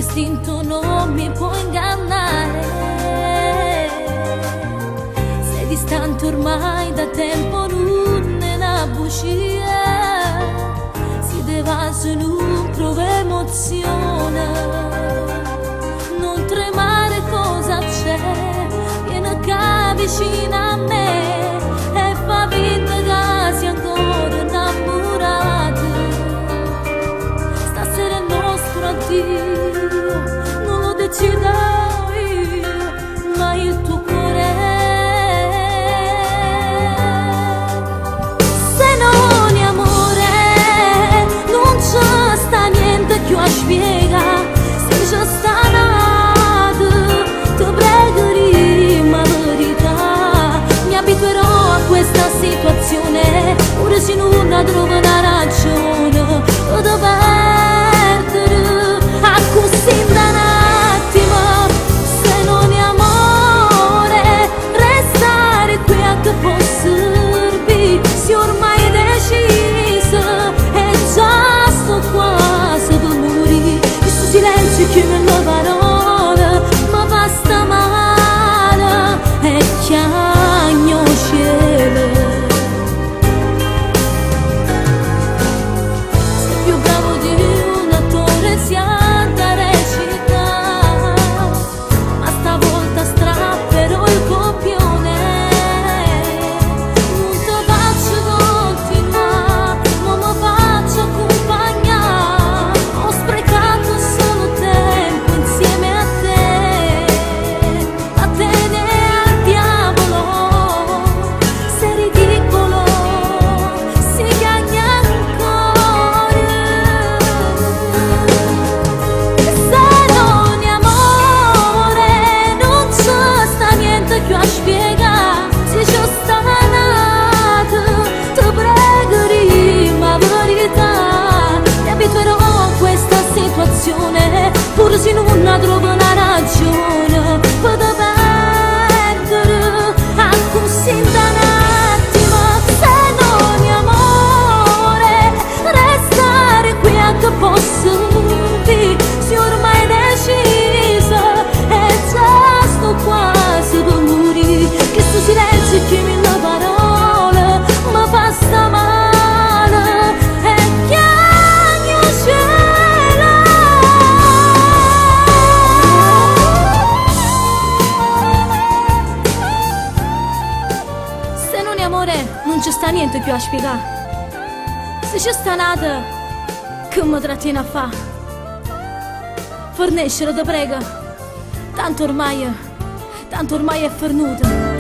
istinto non mi può ingannare. Sei distante ormai da tempo, non è una bugia, si deve solo provare emozione. Non tremare, cosa c'è, vieni qua vicino a me e fa finta che sia ancora innamorata. Stasera è il nostro addio, non lo decido io, ma il tuo cuore. Se non è amore, non c'è sta niente più a spiegare. Se c'è sta nato, ti pregherei ma verità. Mi abituerò a questa situazione, pure se non trovo una ragione, lo devo perdere a così da un attimo. Se non è amore, restare qui a che può servire, se ormai è decisa e già sto quasi per morire. Questo silenzio che nelle parole ma basta male e chiagno cielo. Sei più bravo di un attore, siate recita, ma stavolta strapperò il copione. Non ti faccio continuare, non mi faccio accompagnare. Ho sprecato solo tempo insieme a te, a te e al diavolo. Sei ridicolo, si chiagna ancora. Se non è amore, non c'è sta niente più a spiegare. Se c'è sta nato, ti pregherei ma verità. Mi abituerò a questa situazione, pur se non trovo una ragione, vado perdere a così da un attimo. Se non è amore, restare qui a che posso dire, se ormai è decisa e già sto quasi per morire. Che sto silenzio che mi dà parole ma fa sta male e chiagno cielo. Se non è amore, non ci sta niente più a spiegare. Se c'è sta nata, che mi trattiene a fa? Forniscilo, ti prego, tanto ormai è fornuta.